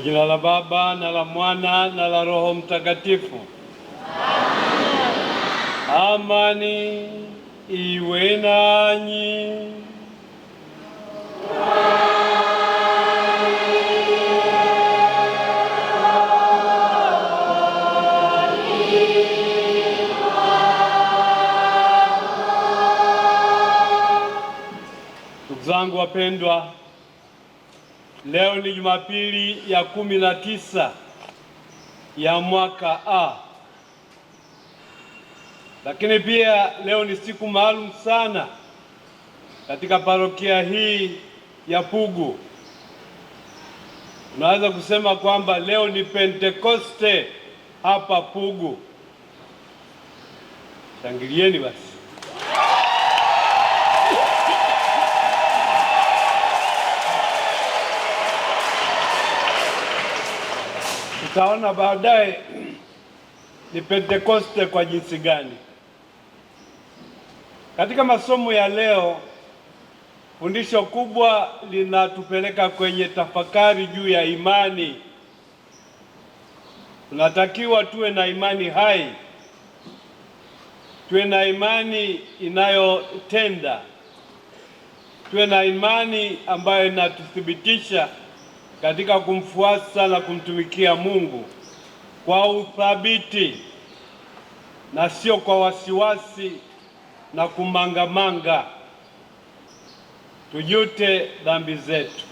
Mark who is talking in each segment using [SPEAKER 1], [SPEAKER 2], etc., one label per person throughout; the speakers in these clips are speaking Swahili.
[SPEAKER 1] jina la Baba na la Mwana na la Roho Mtakatifu. Amani iwe nanyi. Ndugu zangu wapendwa, leo ni Jumapili ya 19 ya mwaka A. Lakini pia leo ni siku maalum sana katika parokia hii ya Pugu. Unaweza kusema kwamba leo ni Pentekoste hapa Pugu. Shangilieni basi. Tutaona baadaye ni Pentekoste kwa jinsi gani. Katika masomo ya leo, fundisho kubwa linatupeleka kwenye tafakari juu ya imani. Tunatakiwa tuwe na imani hai, tuwe na imani inayotenda, tuwe na imani ambayo inatuthibitisha katika kumfuasa na kumtumikia Mungu kwa uthabiti na sio kwa wasiwasi na kumangamanga. Tujute dhambi zetu.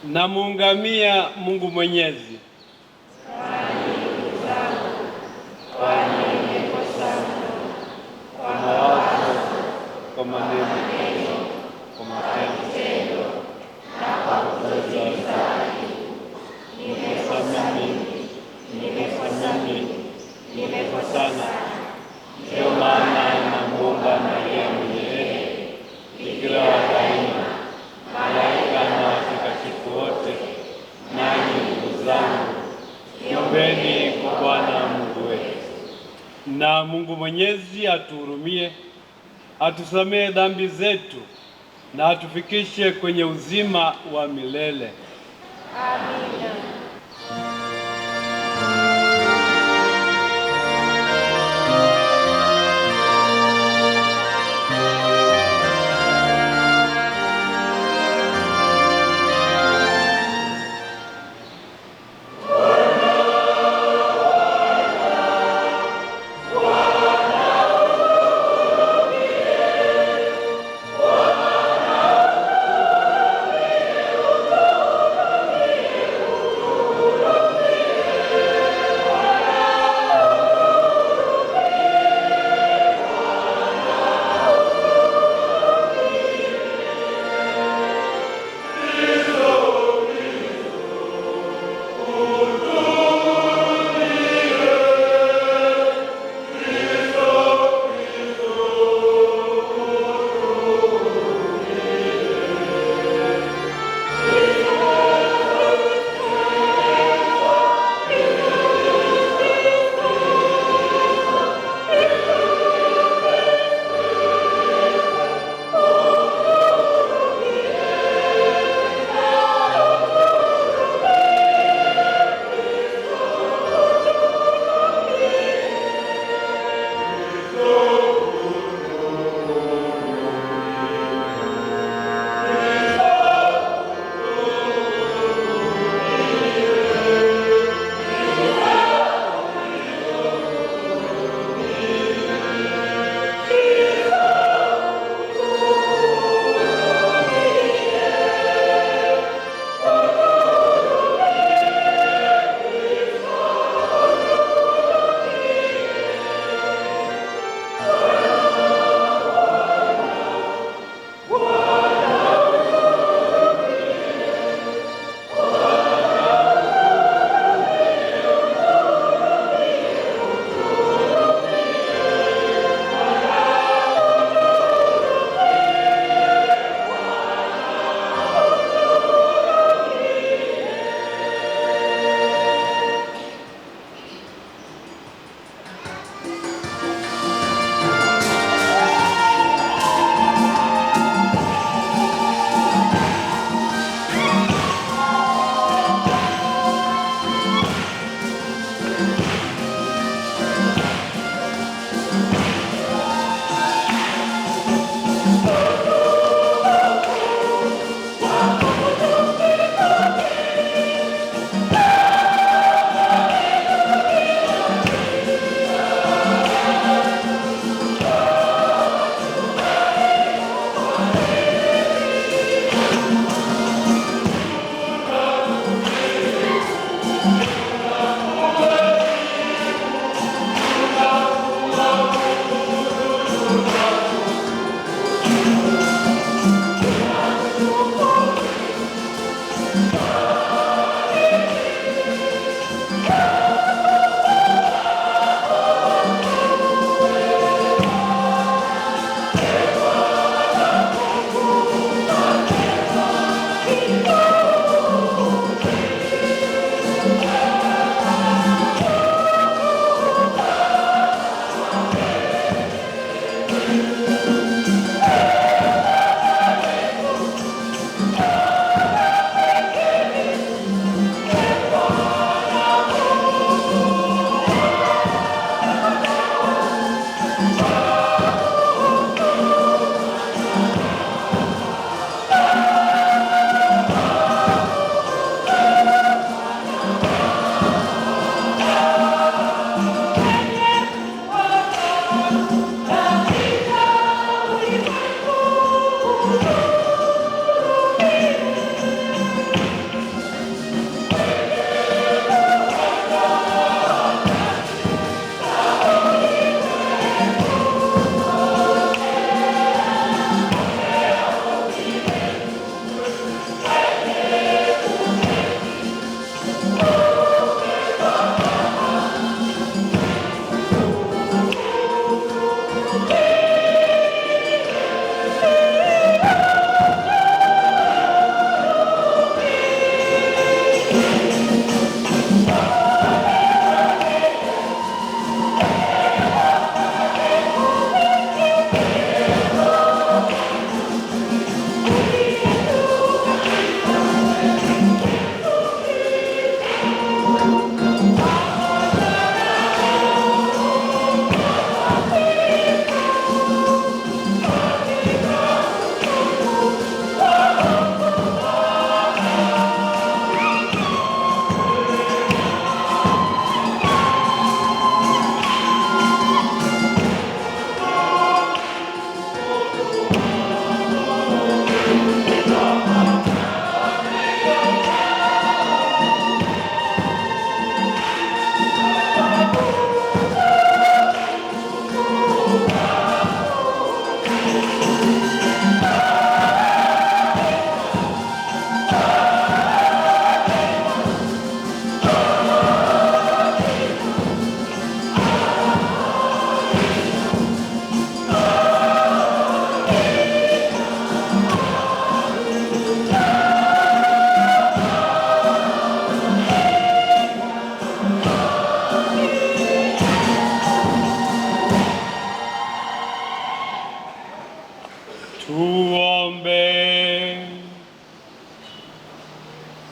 [SPEAKER 1] Namuungamia Mungu Mwenyezi kwa mawazo, kwa maneno, kwa matendo na kwa kutenda. Nimekosana. Ndio maana namuomba Maria mwenyewe, Bikira wa daima, malaika na watakatifu wote, nanyi ndugu zangu, niombeni kwa Bwana Mungu wetu. Na Mungu Mwenyezi atuhurumie, atusamehe dhambi zetu na atufikishe kwenye uzima wa milele. Amina.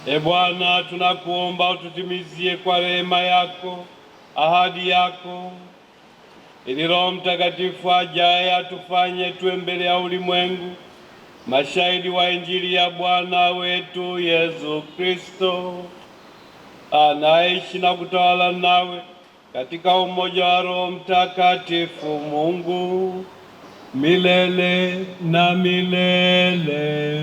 [SPEAKER 1] E Bwana, tunakuomba ututimizie kwa rehema yako ahadi yako, ili Roho Mtakatifu ajaye atufanye tuwe mbele ya ulimwengu mashahidi wa Injili ya Bwana wetu Yesu Kristo, anaishi na kutawala nawe katika umoja wa Roho Mtakatifu, Mungu milele na milele.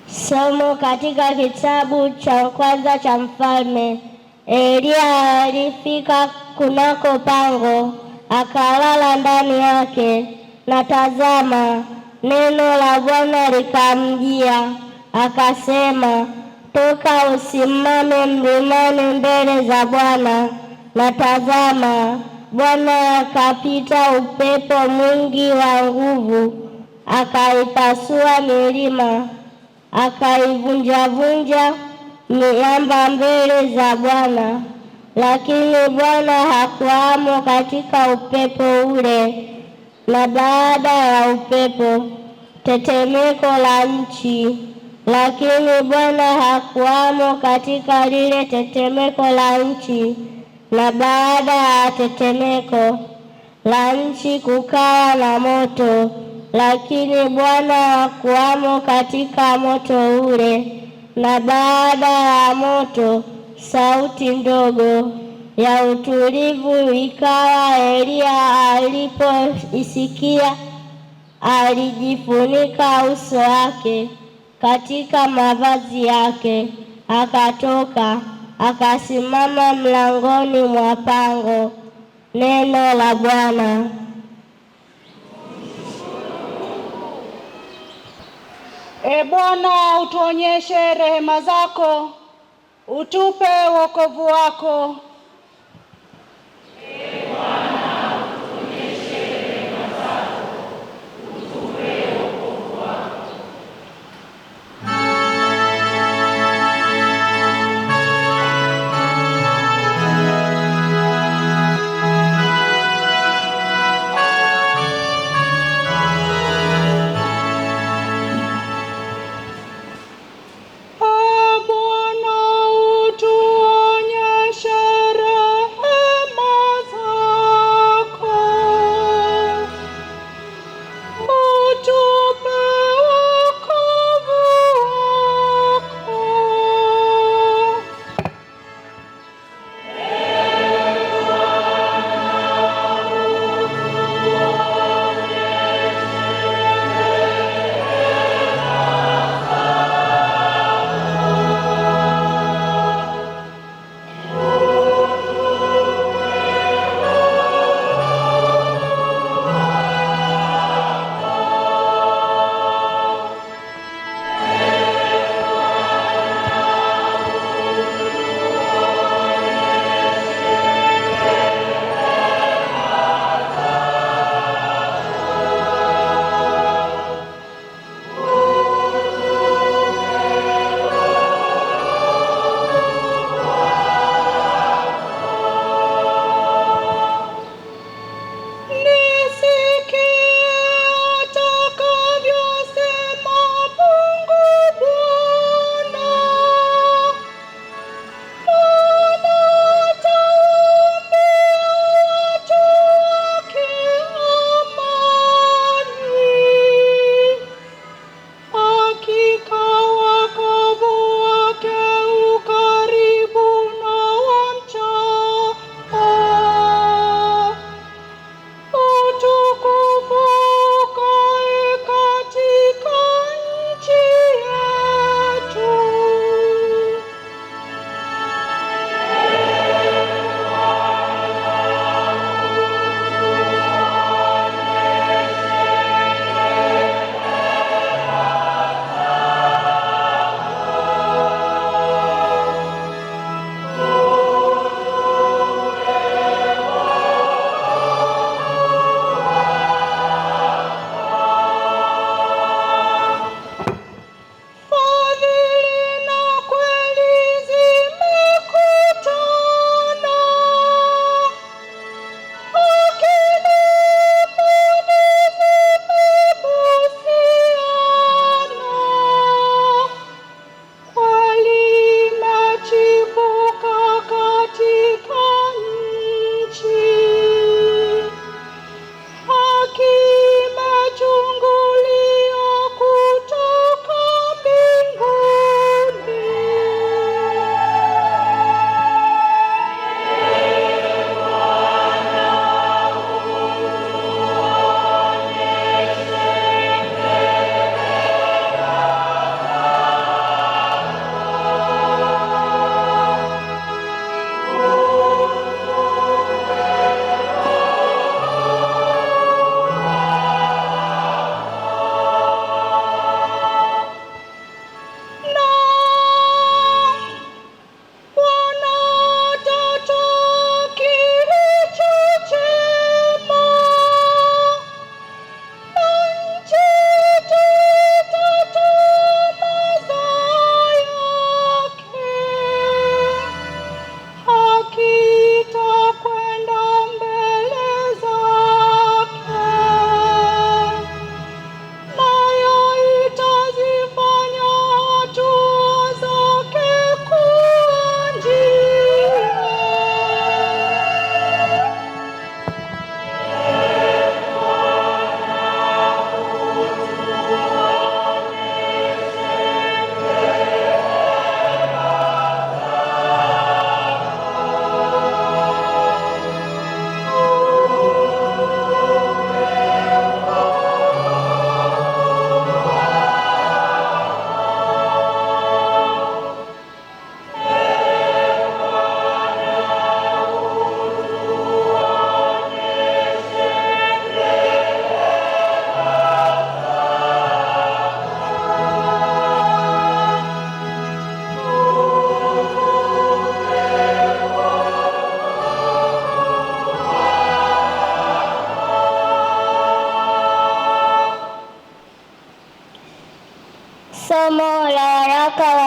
[SPEAKER 2] Somo katika kitabu cha kwanza cha Mfalme. Elia alifika kunako pango, akalala ndani yake, na tazama, neno la Bwana likamjia, akasema, toka usimame mlimani mbele za Bwana. Na tazama, Bwana akapita upepo mwingi wa nguvu, akaipasua milima, akaivunjavunja miamba mbele za Bwana. Lakini Bwana hakuwamo katika upepo ule. Na baada ya upepo, tetemeko la nchi. Lakini Bwana hakuwamo katika lile tetemeko la nchi. Na baada ya tetemeko la nchi kukawa na moto. Lakini Bwana hakuwamo katika moto ule. Na baada ya moto sauti ndogo ya utulivu ikawa. Elia alipoisikia, alijifunika uso wake katika mavazi yake, akatoka akasimama mlangoni mwa pango. Neno la Bwana.
[SPEAKER 3] E Bwana, utuonyeshe rehema zako, utupe wokovu wako.
[SPEAKER 4] E Bwana, utuonyeshe rehema zako, utupe wokovu wako.
[SPEAKER 3] Bwana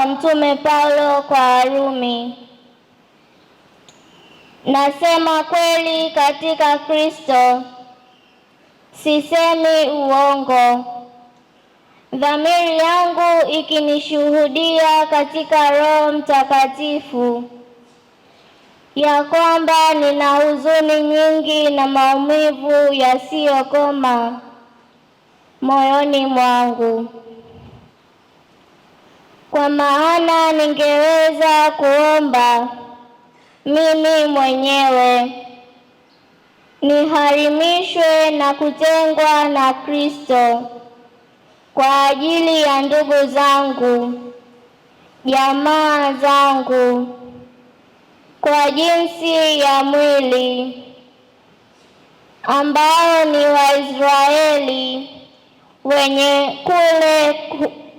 [SPEAKER 2] Mtume Paulo kwa Warumi. Nasema kweli katika Kristo, sisemi uongo. Dhamiri yangu ikinishuhudia katika Roho Mtakatifu ya kwamba nina huzuni nyingi na maumivu yasiyokoma moyoni mwangu. Kwa maana ningeweza kuomba mimi mwenyewe niharimishwe na kutengwa na Kristo kwa ajili ya ndugu zangu, jamaa zangu, kwa jinsi ya mwili, ambao ni Waisraeli wenye kule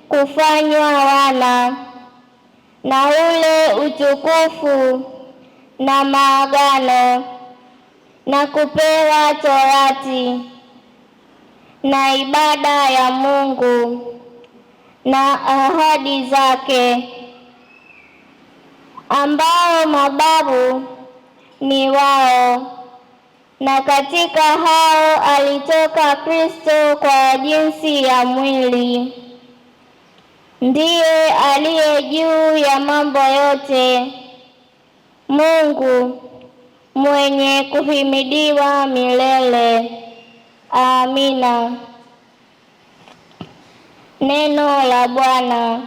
[SPEAKER 2] kufanywa wana na ule utukufu na maagano na kupewa Torati na ibada ya Mungu na ahadi zake, ambao mababu ni wao, na katika hao alitoka Kristo kwa jinsi ya mwili, ndiye aliye juu ya mambo yote, Mungu mwenye kuhimidiwa milele. Amina. Neno la Bwana.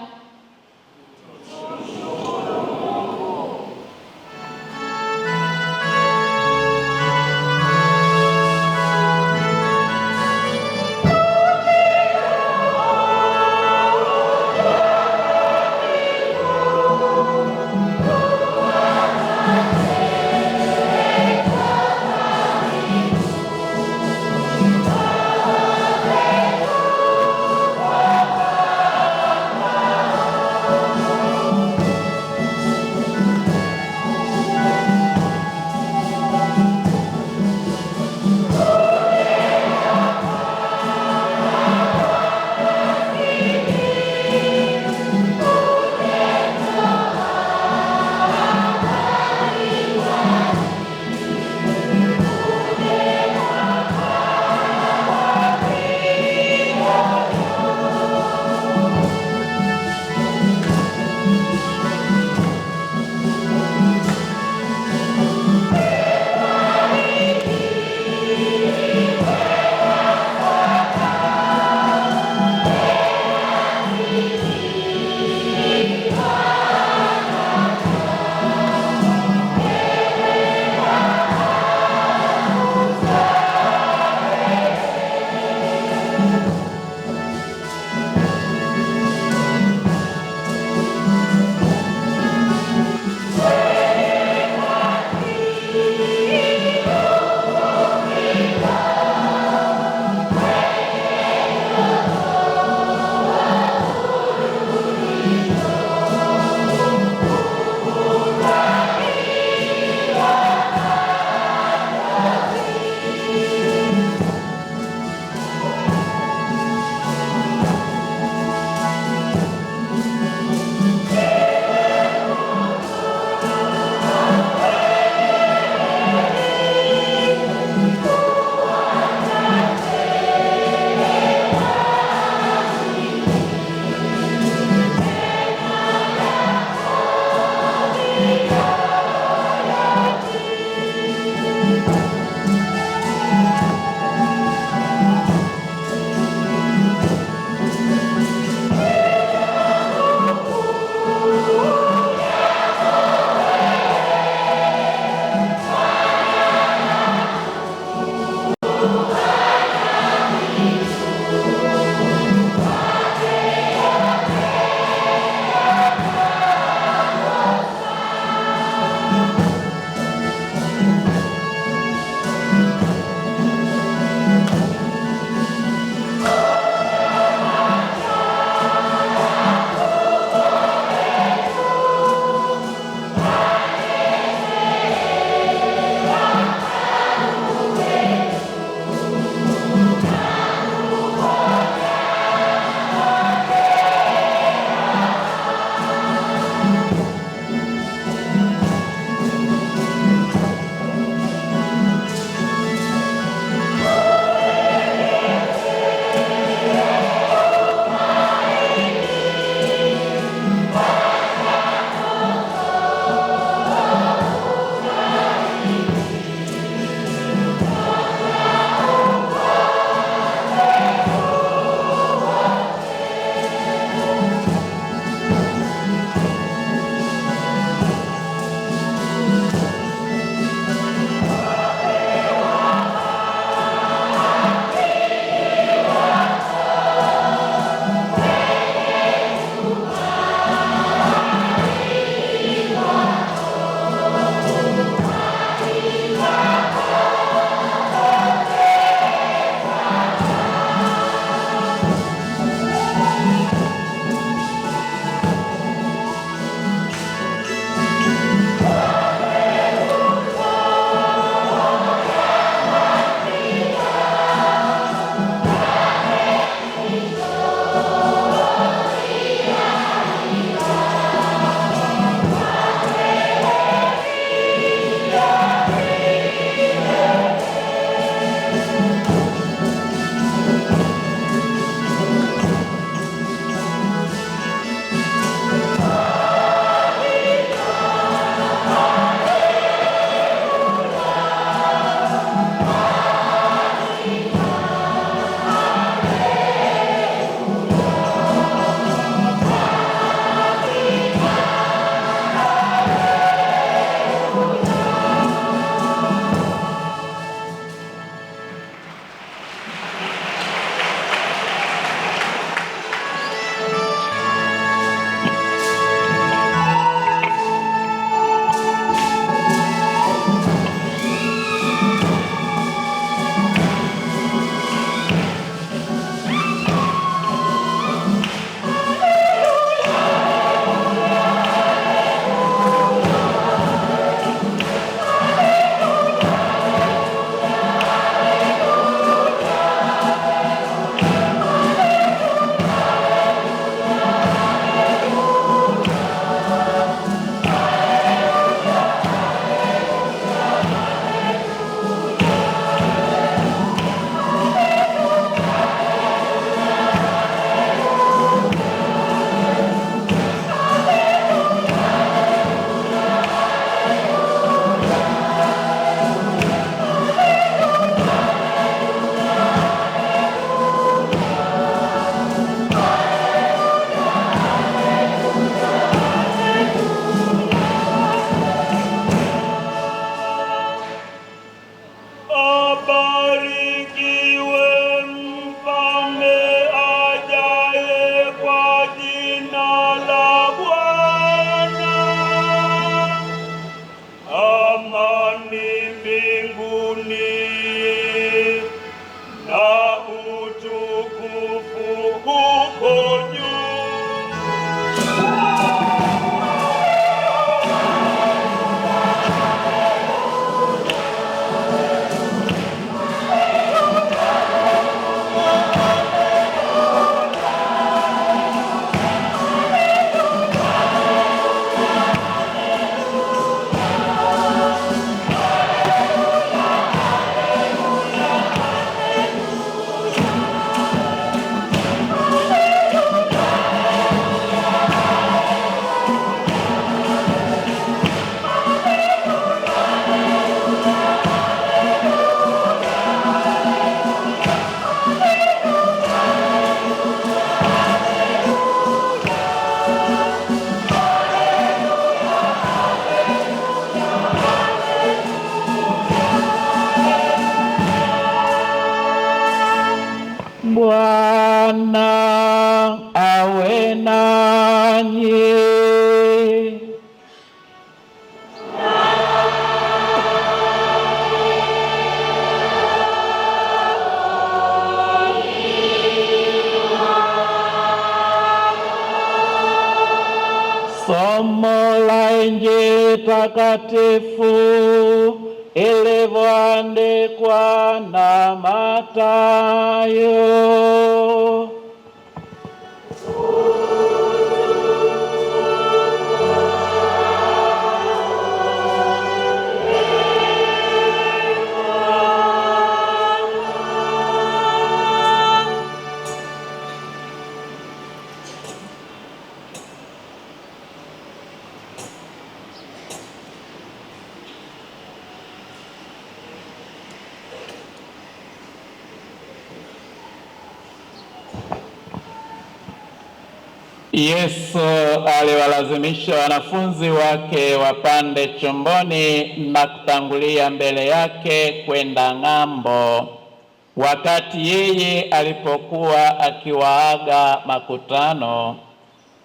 [SPEAKER 5] Bwana awe nanyi. Somo la Injili takatifu ilivyoandikwa na Mathayo. Yesu aliwalazimisha wanafunzi wake wapande chomboni na kutangulia mbele yake kwenda ng'ambo, wakati yeye alipokuwa akiwaaga makutano.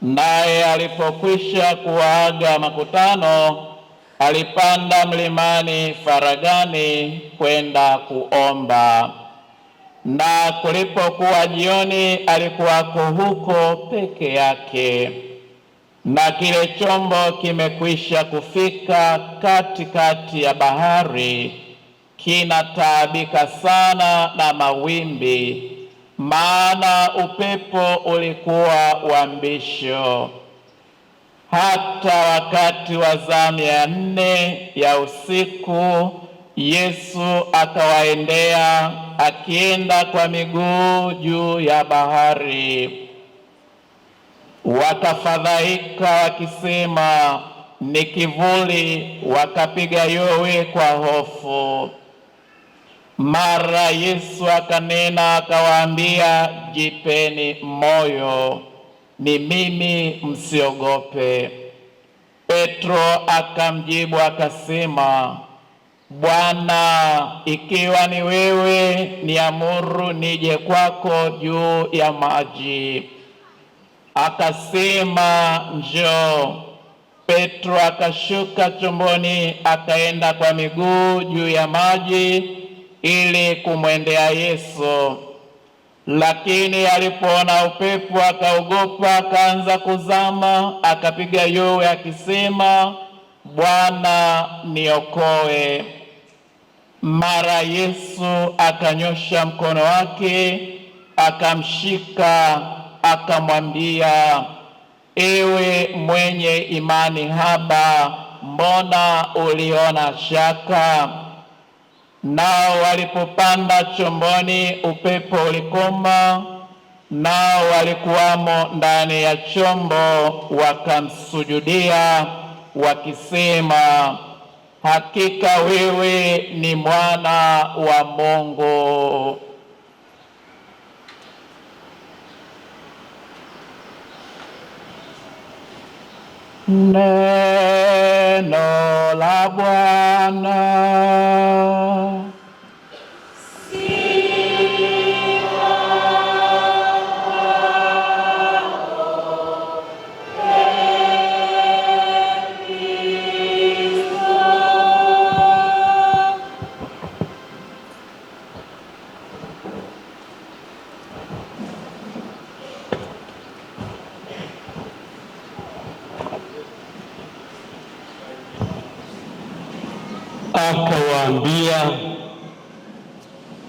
[SPEAKER 5] Naye alipokwisha kuwaaga makutano, alipanda mlimani faragani kwenda kuomba. Na kulipokuwa jioni, alikuwako huko peke yake, na kile chombo kimekwisha kufika katikati ya bahari, kinataabika sana na mawimbi, maana upepo ulikuwa wa mbisho. Hata wakati wa zamu ya 4 ya usiku, Yesu akawaendea akienda kwa miguu juu ya bahari. Wakafadhaika wakisema, ni kivuli, wakapiga yowe kwa hofu. Mara Yesu akanena akawaambia, jipeni moyo, ni mimi, msiogope. Petro akamjibu akasema, Bwana, ikiwa ni wewe, niamuru nije kwako juu ya maji. Akasema, njoo. Petro akashuka chomboni akaenda kwa miguu juu ya maji ili kumwendea Yesu. Lakini alipoona upepo akaogopa, akaanza kuzama, akapiga yowe akisema, Bwana, niokoe. Mara Yesu akanyosha mkono wake akamshika, akamwambia, ewe mwenye imani haba, mbona uliona shaka? Nao walipopanda chomboni, upepo ulikoma, nao walikuwamo ndani ya chombo wakamsujudia wakisema, hakika wewe ni mwana wa Mungu. Neno la Bwana.
[SPEAKER 1] Akawaambia,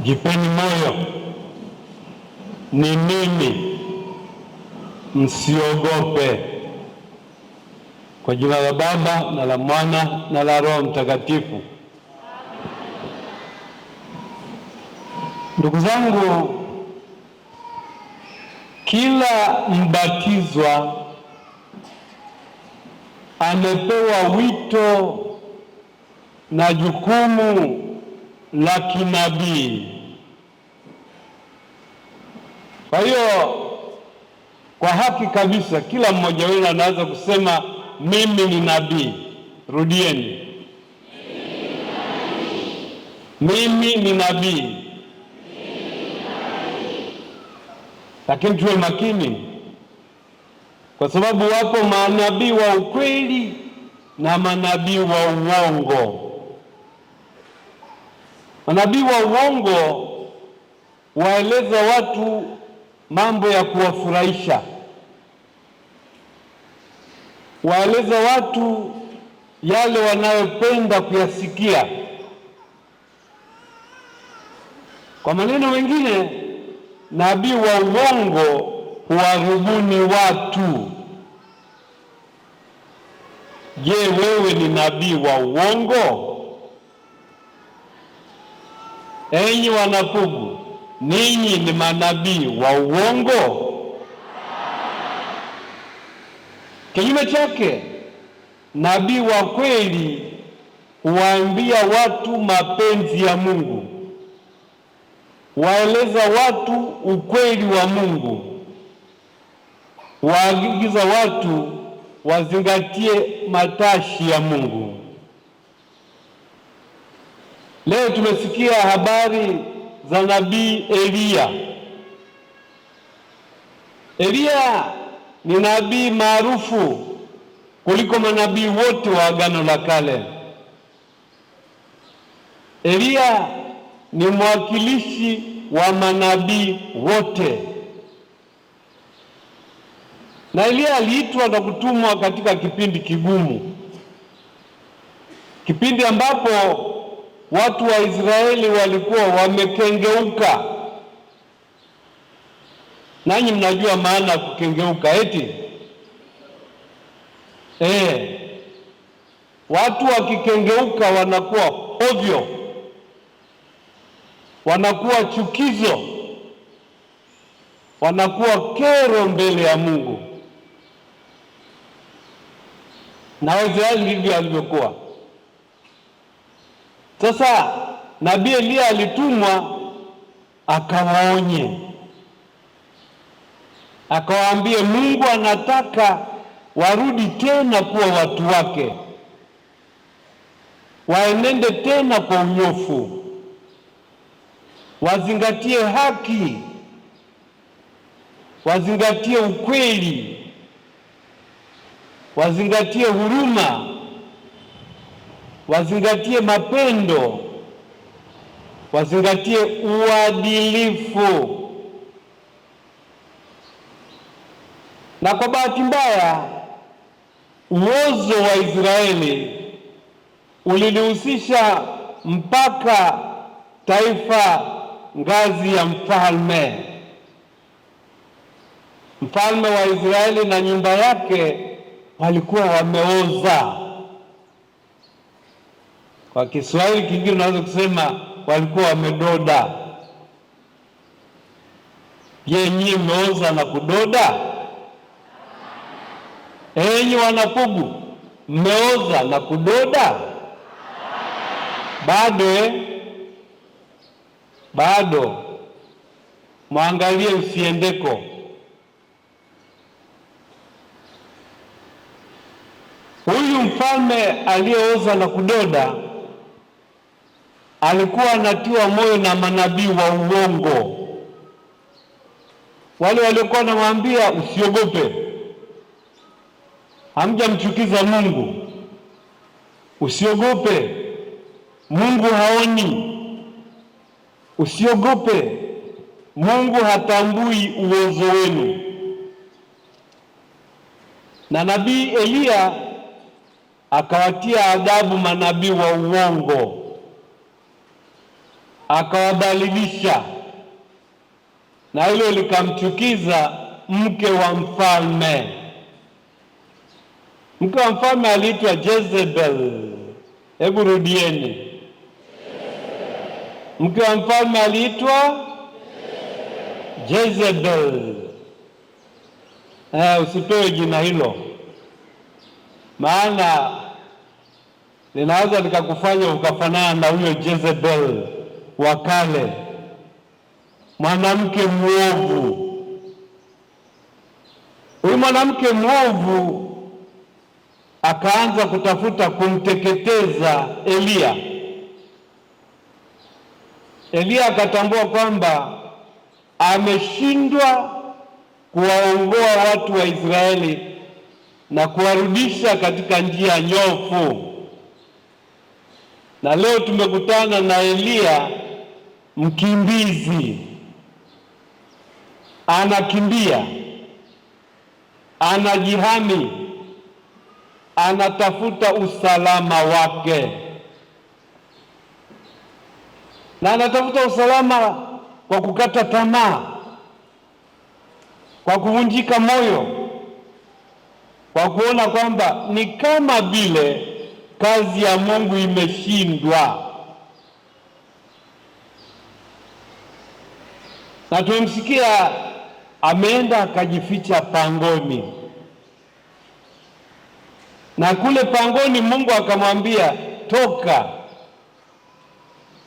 [SPEAKER 1] jipeni moyo, ni mimi, msiogope. Kwa jina la Baba na la Mwana na la Roho Mtakatifu. Ndugu zangu, kila mbatizwa amepewa wito na jukumu la kinabii. Kwa hiyo kwa haki kabisa kila mmoja wenu anaweza kusema mimi ni nabii. Rudieni, mimi ni nabii. lakini tuwe makini, kwa sababu wapo manabii wa ukweli na manabii wa uongo. Manabii wa uongo waeleza watu mambo ya kuwafurahisha, waeleza watu yale wanayopenda kuyasikia. Kwa maneno mengine, nabii wa uongo huwarubuni watu. Je, wewe ni nabii wa uongo? Enyi wanapugu, ninyi ni manabii wa uongo? Kinyume chake, nabii wa kweli huwaambia watu mapenzi ya Mungu, waeleza watu ukweli wa Mungu, waagiza watu wazingatie matashi ya Mungu. Leo tumesikia habari za nabii Eliya. Eliya ni nabii maarufu kuliko manabii wote wa Agano la Kale. Eliya ni mwakilishi wa manabii wote, na Eliya aliitwa na kutumwa katika kipindi kigumu, kipindi ambapo watu wa Israeli walikuwa wamekengeuka. Nanyi mnajua maana ya kukengeuka eti? Watu wakikengeuka wanakuwa ovyo, wanakuwa chukizo, wanakuwa kero mbele ya Mungu. Na Waisraeli ndivyo walivyokuwa. Sasa nabii Eliya alitumwa akawaonye, akawaambie Mungu anataka warudi tena kuwa watu wake, waenende tena kwa unyofu, wazingatie haki, wazingatie ukweli, wazingatie huruma, wazingatie mapendo, wazingatie uadilifu. Na kwa bahati mbaya, uozo wa Israeli ulilihusisha mpaka taifa ngazi ya mfalme. Mfalme wa Israeli na nyumba yake walikuwa wameoza. Kwa Kiswahili kingine unaweza kusema walikuwa wamedoda. Je, nyinyi mmeoza na kudoda? Enyi wanapugu, mmeoza na kudoda? Bado. Mwangalie usiendeko. Huyu mfalme aliyeoza na kudoda alikuwa anatiwa moyo na manabii wa uongo, wale waliokuwa wanamwambia usiogope, hamjamchukiza Mungu, usiogope, Mungu haoni, usiogope, Mungu hatambui uozo wenu. Na nabii Eliya akawatia adabu manabii wa uongo, akawadhalilisha, na hilo likamchukiza mke wa mfalme. Mke wa mfalme aliitwa Jezebel. Hebu rudieni. Mke wa mfalme aliitwa Jezebel. Usipewe jina hilo, maana linaweza likakufanya ukafanana na huyo Jezebel wa kale, mwanamke mwovu. Huyu mwanamke mwovu akaanza kutafuta kumteketeza Eliya. Eliya akatambua kwamba ameshindwa kuwaongoa watu wa Israeli na kuwarudisha katika njia nyofu. Na leo tumekutana na Eliya mkimbizi, anakimbia, anajihami, anatafuta usalama wake, na anatafuta usalama kwa kukata tamaa, kwa kuvunjika moyo, kwa kuona kwamba ni kama vile kazi ya Mungu imeshindwa. Na tumemsikia ameenda akajificha pangoni, na kule pangoni Mungu akamwambia,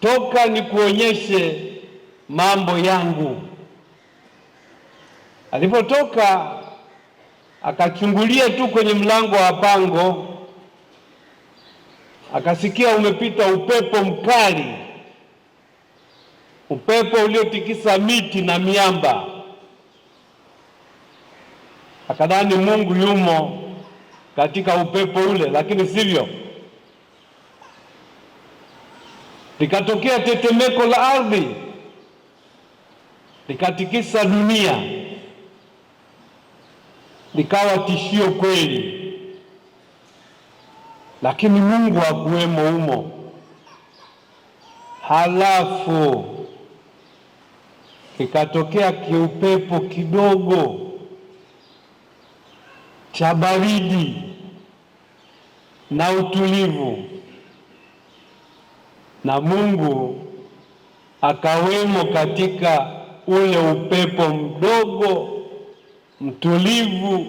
[SPEAKER 1] toka nikuonyeshe mambo yangu. Alipotoka akachungulia tu kwenye mlango wa pango, akasikia umepita upepo mkali, upepo uliotikisa miti na miamba. Akadhani Mungu yumo katika upepo ule, lakini sivyo. Likatokea tetemeko la ardhi, likatikisa dunia, likawa tishio kweli, lakini Mungu hakuwemo humo. Halafu kikatokea kiupepo kidogo cha baridi na utulivu, na Mungu akawemo katika ule upepo mdogo mtulivu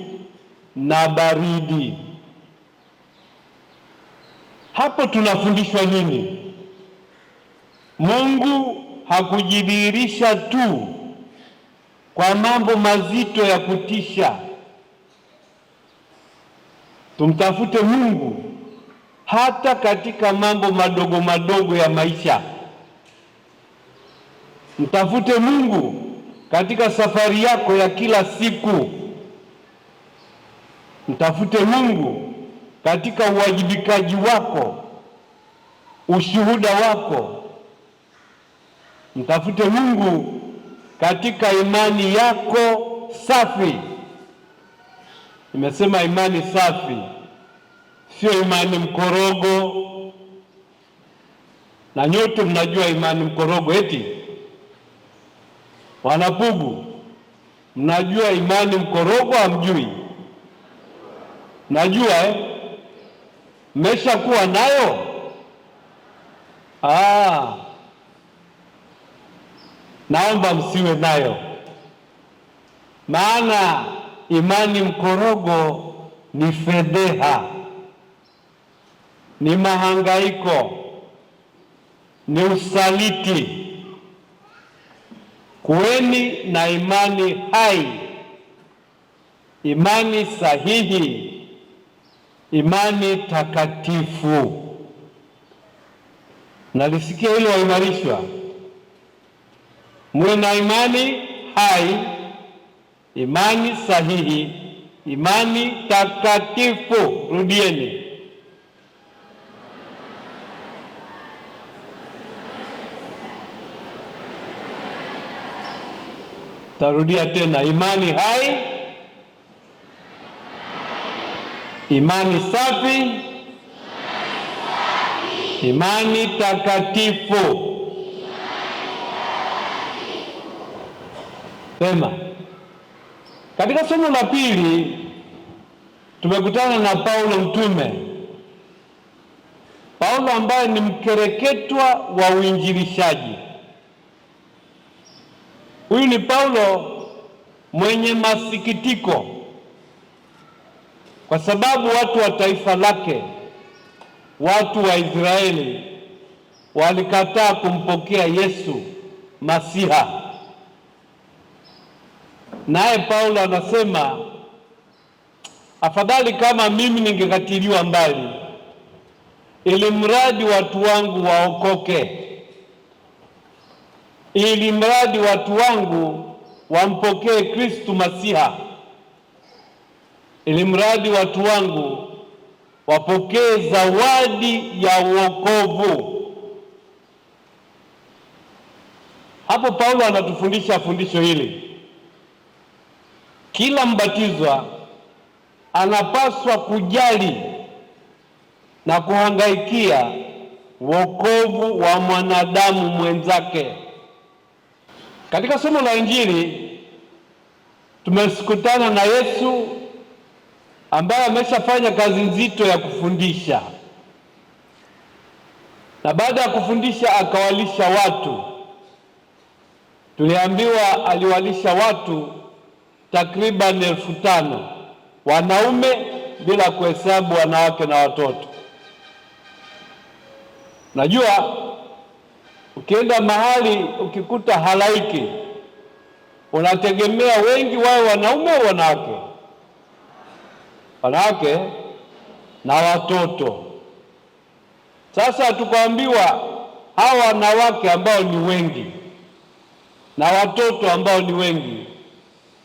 [SPEAKER 1] na baridi. Hapo tunafundishwa nini? Mungu hakujidhihirisha tu kwa mambo mazito ya kutisha. Tumtafute Mungu hata katika mambo madogo madogo ya maisha. Mtafute Mungu katika safari yako ya kila siku. Mtafute Mungu katika uwajibikaji wako, ushuhuda wako. Mtafute Mungu katika imani yako safi. Nimesema imani safi, sio imani mkorogo. Na nyote mnajua imani mkorogo, eti Wanapugu, mnajua imani mkorogo? Hamjui? Najua mmeshakuwa nayo. Naomba msiwe nayo, maana imani mkorogo ni fedheha, ni mahangaiko, ni usaliti. Kuweni na imani hai, imani sahihi, imani takatifu. Nalisikia hilo, waimarishwa. Muwe na imani hai, imani sahihi, imani takatifu. Rudieni. Tarudia tena, imani hai, imani safi, imani takatifu. Sema. Katika somo la pili tumekutana na Paulo mtume. Paulo ambaye ni mkereketwa wa uinjilishaji. Huyu ni Paulo mwenye masikitiko kwa sababu watu wa taifa lake, watu wa Israeli, walikataa kumpokea Yesu Masiha. Naye Paulo anasema, afadhali kama mimi ningekatiliwa mbali, ili mradi watu wangu waokoke, ili mradi watu wangu wampokee Kristu Masiha, ili mradi watu wangu wapokee zawadi ya wokovu. Hapo Paulo anatufundisha fundisho hili: kila mbatizwa anapaswa kujali na kuhangaikia wokovu wa mwanadamu mwenzake. Katika somo la Injili tumekutana na Yesu ambaye ameshafanya kazi nzito ya kufundisha, na baada ya kufundisha akawalisha watu. Tuliambiwa aliwalisha watu takriban 5,000, wanaume bila kuhesabu wanawake na watoto. Najua ukienda mahali ukikuta halaiki, unategemea wengi wawe wanaume au wanawake? Wanawake na watoto. Sasa tukaambiwa hawa wanawake ambao ni wengi na watoto ambao ni wengi,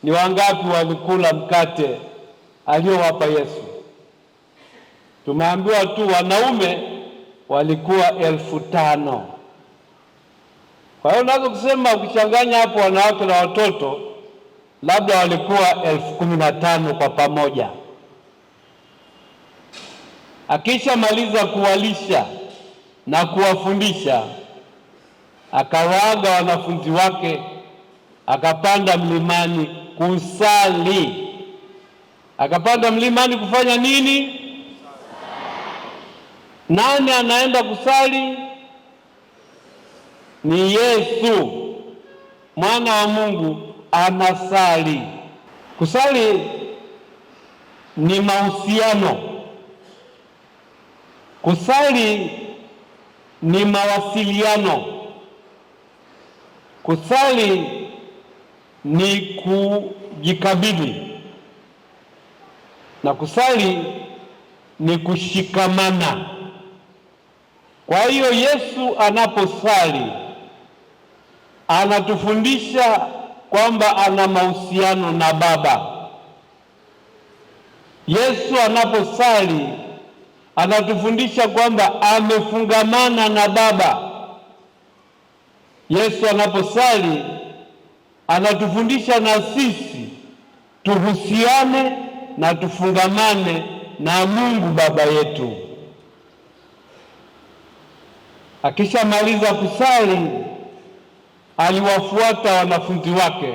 [SPEAKER 1] ni wangapi walikula mkate aliowapa Yesu? Tumeambiwa tu wanaume walikuwa 5,000. Kwa hiyo unaweza kusema ukichanganya hapo wanawake na watoto, labda walikuwa 15,000 kwa pamoja. Akishamaliza kuwalisha na kuwafundisha, akawaaga wanafunzi wake, akapanda mlimani kusali. Akapanda mlimani kufanya nini? Nani anaenda kusali? Ni Yesu, mwana wa Mungu, anasali. Kusali ni mahusiano. Kusali ni mawasiliano. Kusali ni kujikabidhi, na kusali ni kushikamana. Kwa hiyo Yesu anaposali anatufundisha kwamba ana mahusiano na Baba. Yesu anaposali anatufundisha kwamba amefungamana na Baba. Yesu anaposali anatufundisha na sisi tuhusiane na tufungamane na Mungu Baba yetu. Akishamaliza kusali, aliwafuata wanafunzi wake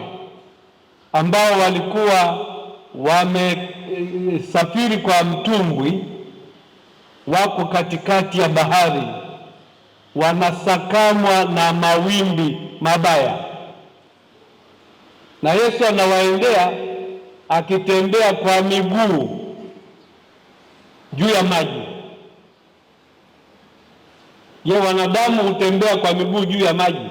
[SPEAKER 1] ambao walikuwa wamesafiri kwa mtumbwi, wako katikati ya bahari, wanasakamwa na mawimbi mabaya, na Yesu anawaendea akitembea kwa miguu juu ya maji. Je, wanadamu hutembea kwa miguu juu ya maji?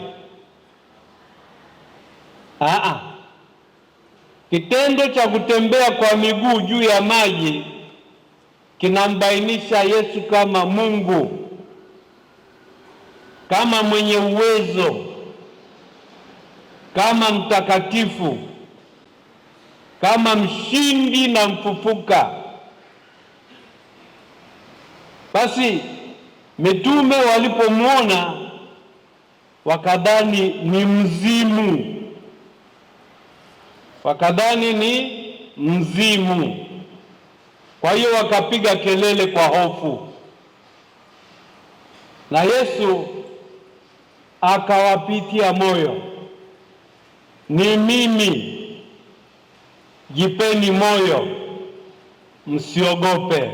[SPEAKER 1] Kitendo cha kutembea kwa miguu juu ya maji kinambainisha Yesu kama Mungu, kama mwenye uwezo, kama mtakatifu, kama mshindi na mfufuka. Basi mitume walipomwona wakadhani ni mzimu, wakadhani ni mzimu. Kwa hiyo wakapiga kelele kwa hofu, na Yesu akawapitia moyo, ni mimi, jipeni moyo, msiogope.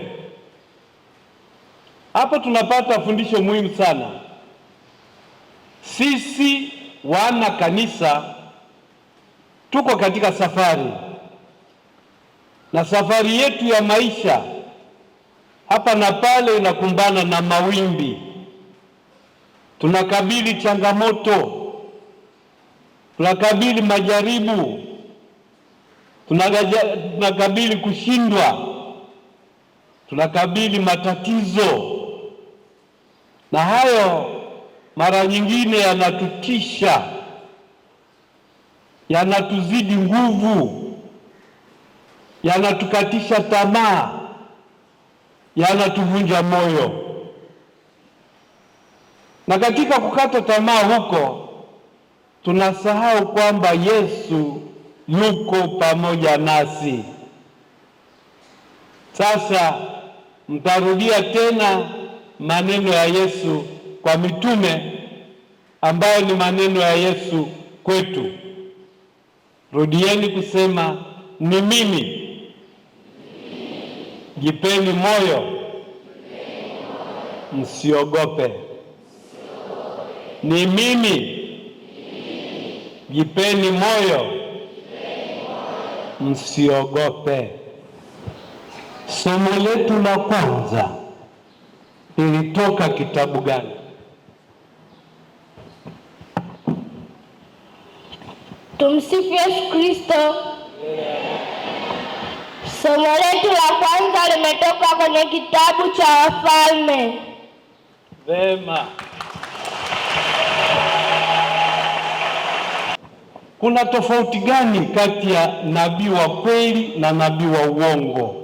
[SPEAKER 1] Hapo tunapata fundisho muhimu sana. Sisi wana kanisa tuko katika safari, na safari yetu ya maisha hapa na pale inakumbana na mawimbi. Tunakabili changamoto, tunakabili majaribu, tunakabili kushindwa, tunakabili matatizo, na hayo mara nyingine yanatutisha, yanatuzidi nguvu, yanatukatisha tamaa, yanatuvunja moyo. Na katika kukata tamaa huko tunasahau kwamba Yesu yuko pamoja nasi. Sasa mtarudia tena maneno ya Yesu kwa mitume ambayo ni maneno ya Yesu kwetu. Rudieni kusema ni mimi. Jipeni moyo, msiogope. Ni mimi. Jipeni moyo, msiogope. Somo letu la kwanza lilitoka kitabu gani?
[SPEAKER 2] Tumsifu Yesu Kristo. Somo letu la kwanza limetoka kwenye kitabu cha Wafalme.
[SPEAKER 1] Vema. Kuna tofauti gani kati ya nabii wa kweli na nabii wa uongo?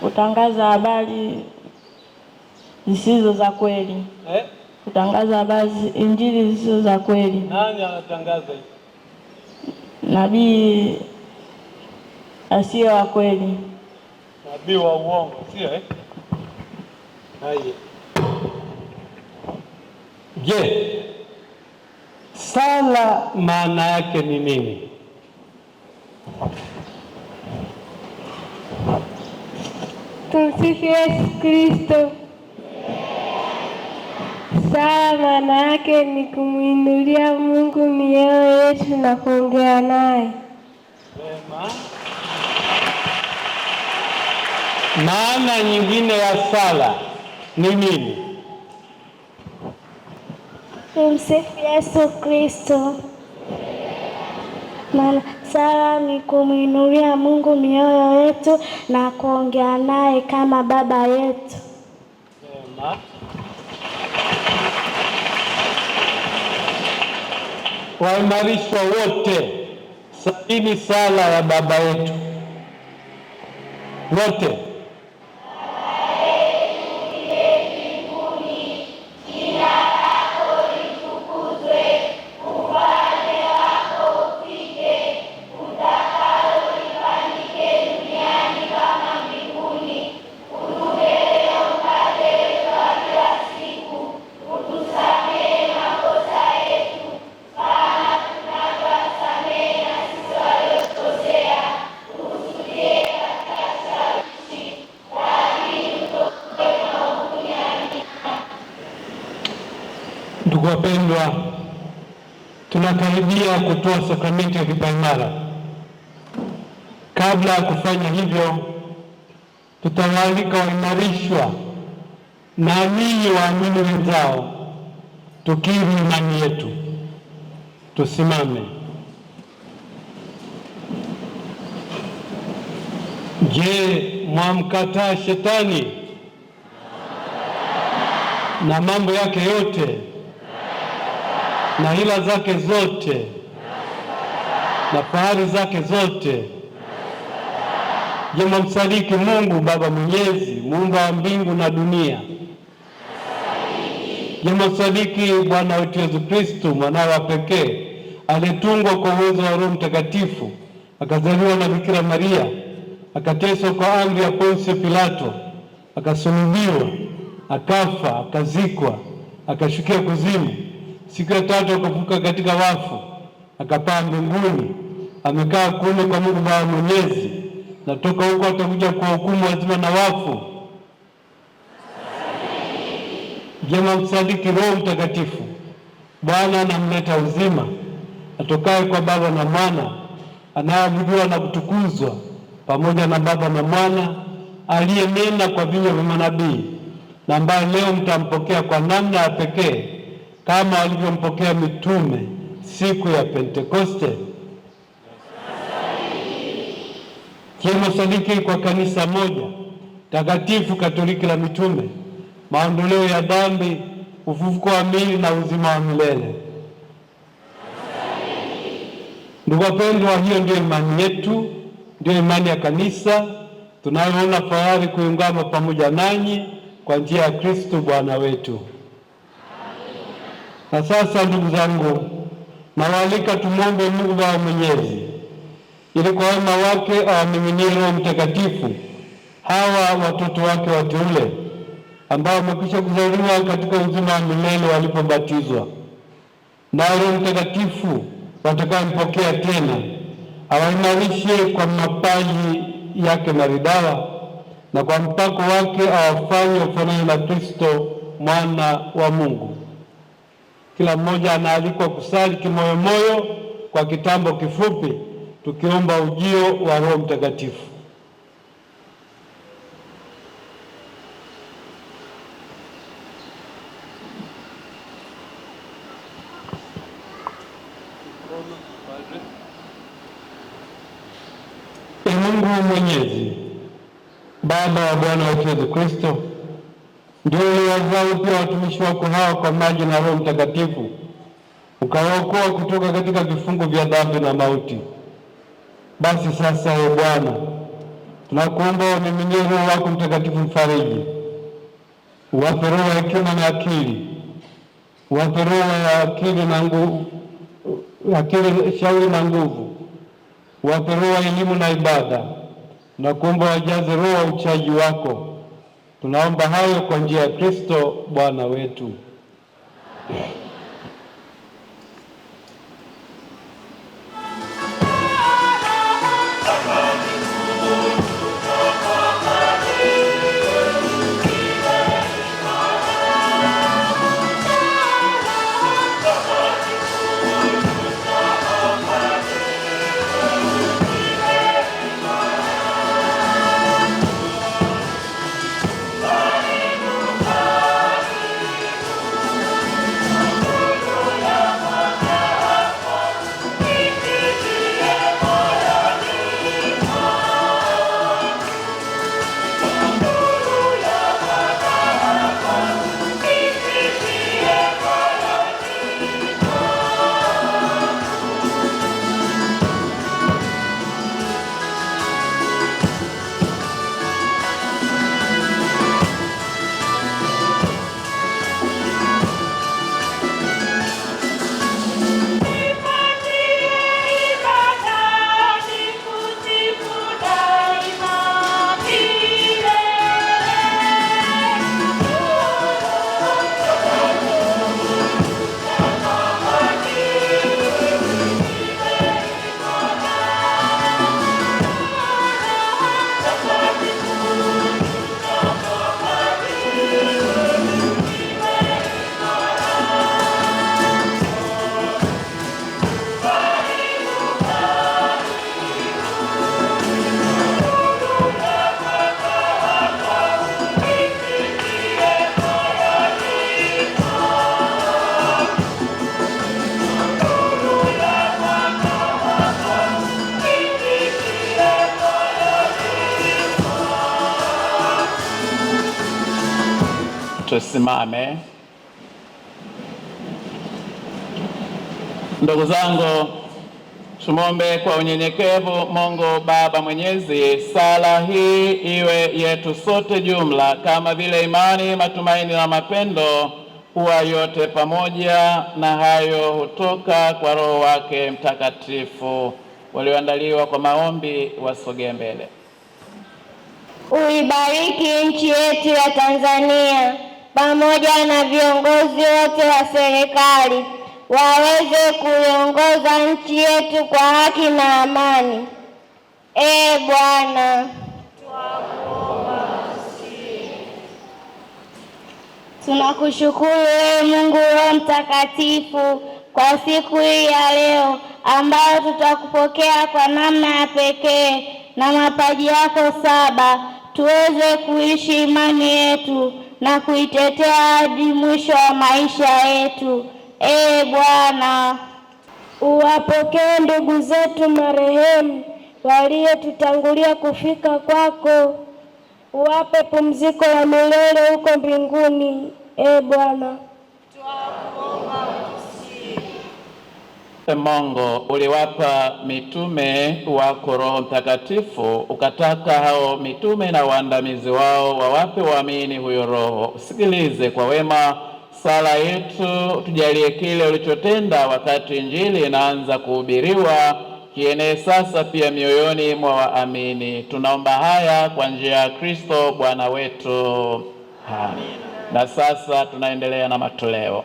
[SPEAKER 6] Kutangaza habari zisizo za kweli. Kutangaza habari injili zisizo za kweli.
[SPEAKER 1] Nani anatangaza hivi?
[SPEAKER 6] Nabii asiye wa kweli.
[SPEAKER 1] Nabii wa uongo, sio Haya. Je, sala maana yake ni nini?
[SPEAKER 7] Tumsifu Yesu Kristo. Sala maana yake ni kumwinulia Mungu mioyo yetu na kuongea naye.
[SPEAKER 1] Vema. Maana nyingine ya sala ni nini?
[SPEAKER 2] Tumsifu Yesu Kristo. Maana sala ni kumwinulia Mungu mioyo yetu na kuongea naye kama baba yetu.
[SPEAKER 1] Vema. Waimarishwa wote, salini sala ya baba yetu wote. Ndugu wapendwa, tunakaribia kutoa sakramenti ya kipaimara. Kabla ya kufanya hivyo, tutawaalika waimarishwa na ninyi waamini wenzao tukiri imani yetu. Tusimame. Je, mwamkataa shetani na mambo yake yote na hila zake zote na fahari zake zote? Je, mwamsadiki Mungu Baba Mwenyezi, muumba wa mbingu na dunia? Je, mwamsadiki Bwana wetu Yesu Kristo, mwanawe wa pekee, aliyetungwa kwa uwezo wa Roho Mtakatifu, akazaliwa na Bikira Maria, akateswa kwa amri ya Poncio Pilato, akasulubiwa, akafa, akazikwa, akashukia kuzimu, siku ya tatu akafufuka katika wafu, akapaa mbinguni, amekaa kuume kwa Mungu Baba Mwenyezi, na toka huko atakuja kuwahukumu wazima na wafu. Je, mwamsadiki Roho Mtakatifu, Bwana anamleta uzima, atokaye kwa Baba na Mwana, anayeabudiwa na kutukuzwa pamoja na Baba na Mwana, aliyenena kwa vinywa vya manabii, na ambaye leo mtampokea kwa namna ya pekee kama walivyompokea mitume siku ya Pentekoste? Je, mwasadiki kwa kanisa moja takatifu Katoliki la mitume, maondoleo ya dhambi ufufuko wa miili na uzima wa milele. Ndugu wapendwa, hiyo ndio imani yetu, ndio imani ya kanisa tunayoona fahari kuungama pamoja nanyi kwa njia ya Kristo Bwana wetu. Na sasa ndugu zangu, nawaalika tumwombe Mungu Baba Mwenyezi ili kwa wema wake awamiminie Roho Mtakatifu hawa watoto wake wateule ambao wamekwisha kuzaliwa katika uzima wa milele walipobatizwa, na Roho Mtakatifu watakaompokea tena awaimarishe kwa mapaji yake maridhawa, na kwa mpako wake awafanye wafanane na Kristo mwana wa Mungu. Kila mmoja anaalikwa kusali kimoyomoyo kwa kitambo kifupi, tukiomba ujio wa Roho Mtakatifu. Mungu Mwenyezi, Baba wa Bwana wetu Yesu Kristo, ndio uliwazaa upya watumishi wako hawa kwa maji na Roho Mtakatifu, ukawaokoa kutoka katika vifungo vya dhambi na mauti. Basi sasa, Ee Bwana, tunakuomba wamiminie Roho wako Mtakatifu mfariji, uwape roho ya hekima na akili, uwape roho ya akili na nguvu, shauri na nguvu, uwape roho ya elimu na ibada, na kuomba wajaze roho wa uchaji wako. Tunaomba hayo kwa njia ya Kristo Bwana wetu.
[SPEAKER 5] Tusimame. Ndugu zangu, tumombe kwa unyenyekevu Mungu Baba Mwenyezi, sala hii iwe yetu sote jumla, kama vile imani, matumaini na mapendo huwa yote pamoja, na hayo hutoka kwa Roho wake Mtakatifu. Walioandaliwa kwa maombi wasogee mbele.
[SPEAKER 2] Uibariki nchi yetu ya Tanzania pamoja na viongozi wote wa serikali waweze kuiongoza nchi yetu kwa haki na amani. Ee Bwana, tunakushukuru wewe Mungu Roho Mtakatifu kwa siku hii ya leo ambayo tutakupokea kwa namna ya pekee na mapaji yako saba, tuweze kuishi imani yetu na kuitetea hadi mwisho wa maisha yetu. Ee Bwana, uwapokee ndugu zetu marehemu waliotutangulia kufika kwako, uwape pumziko la milele huko mbinguni. Ee Bwana,
[SPEAKER 5] Mungu, uliwapa mitume wako Roho Mtakatifu, ukataka hao mitume na waandamizi wao wawape waamini huyo Roho. Usikilize kwa wema sala yetu, tujalie kile ulichotenda wakati Injili inaanza kuhubiriwa kienee sasa pia mioyoni mwa waamini. Tunaomba haya kwa njia ya Kristo Bwana wetu. Amen. Na sasa tunaendelea na matoleo.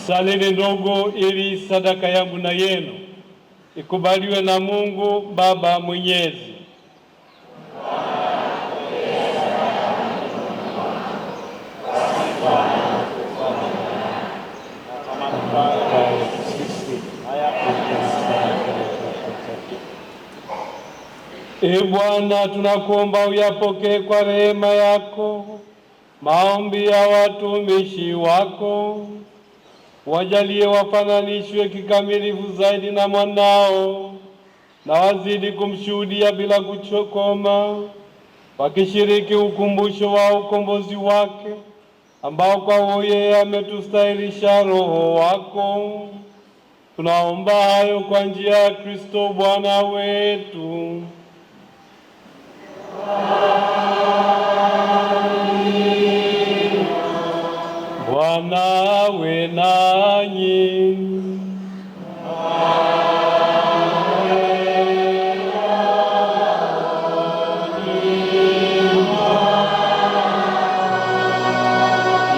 [SPEAKER 1] Salini ndugu, ili sadaka yangu na yenu ikubaliwe na Mungu Baba Mwenyezi. Ee Bwana, tunakuomba uyapokee kwa rehema yako maombi ya watumishi wako, wajalie wafananishwe kikamilifu zaidi na mwanao, na wazidi kumshuhudia bila kuchokoma, wakishiriki ukumbusho wa ukombozi wake, ambao kwa yeye ametustahilisha Roho wako. Tunaomba hayo kwa njia ya Kristo Bwana wetu. Bwana awe nanyi.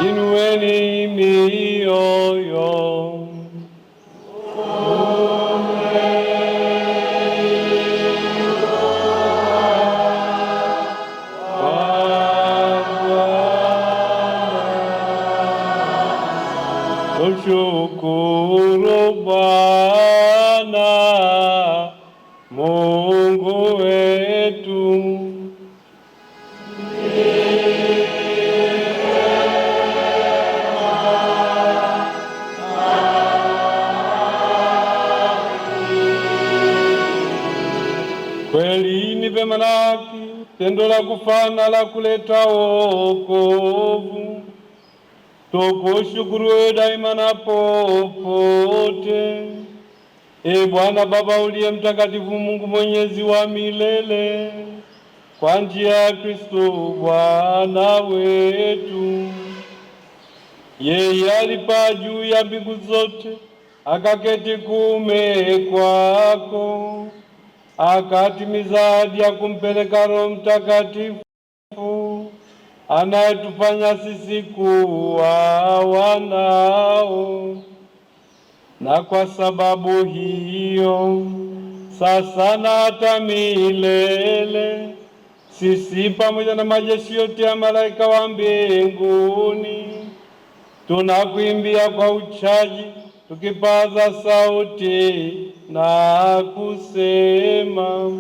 [SPEAKER 1] Inueni mioyo. Tushukuru Bwana Mungu wetu. Kweli ni vema na haki, tendo la kufana la kuleta wokovu. Tukushukuru wewe daima na popote. Bwana Baba uliye mtakatifu, Mungu mwenyezi wa milele, kwa njia ya Kristo Bwana wetu. Yeye alipaa juu ya mbingu zote, akaketi kuume kwako, akatimiza ahadi ya kumpeleka Roho Mtakatifu anayetufanya sisi kuwa wanao. Na kwa sababu hiyo sasa na hata milele, sisi pamoja na majeshi yote ya malaika wa mbinguni tunakuimbia kwa uchaji, tukipaza sauti na kusema: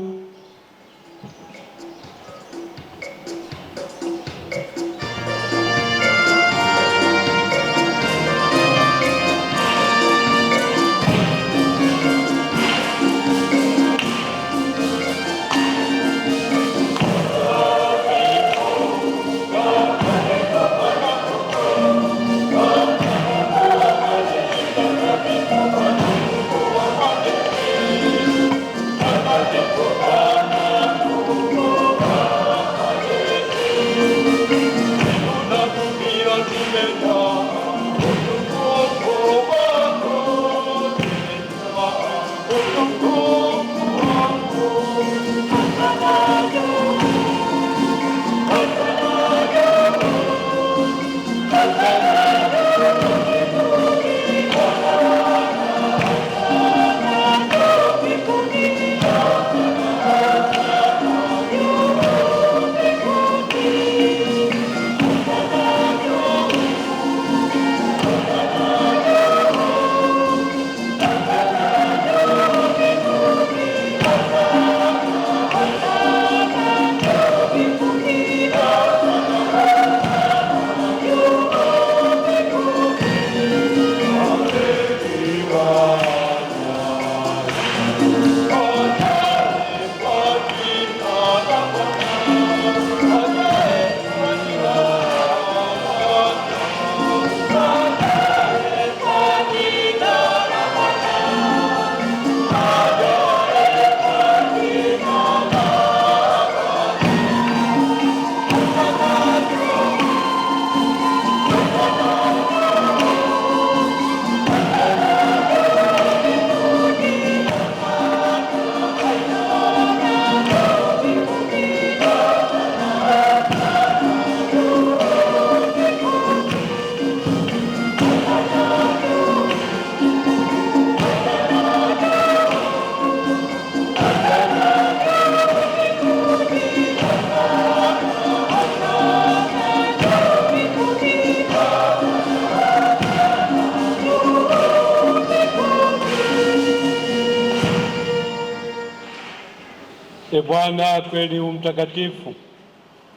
[SPEAKER 1] Bwana kweli mtakatifu,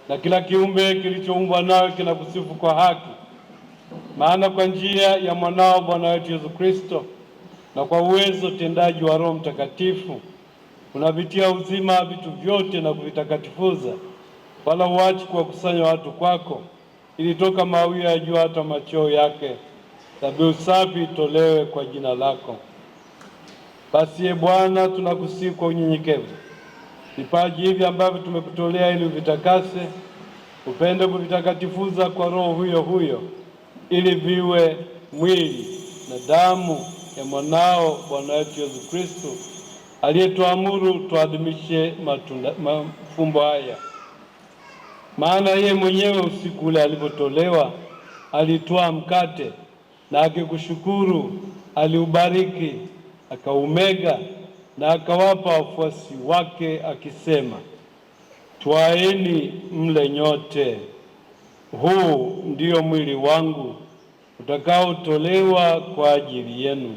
[SPEAKER 1] na kila kiumbe kilichoumbwa nawe kinakusifu kwa haki. maana kwa njia ya mwanao Bwana wetu Yesu Kristo na kwa uwezo tendaji wa Roho Mtakatifu unavitia uzima vitu vyote na kuvitakatifuza, wala huachi kuwakusanya watu kwako, ili toka mawio ya jua hata machweo yake dhabihu safi itolewe kwa jina lako. Basi Bwana, tunakusihi kwa unyenyekevu vipaji hivi ambavyo tumekutolea ili uvitakase, upende kuvitakatifuza kwa Roho huyo huyo, ili viwe mwili na damu ya mwanao Bwana wetu Yesu Kristo, aliyetuamuru tuadhimishe mafumbo haya. Maana yeye mwenyewe usiku ule alipotolewa alitwaa mkate, na akikushukuru aliubariki, akaumega na akawapa wafuasi wake akisema, twaeni mle nyote, huu ndio mwili wangu utakaotolewa kwa ajili yenu.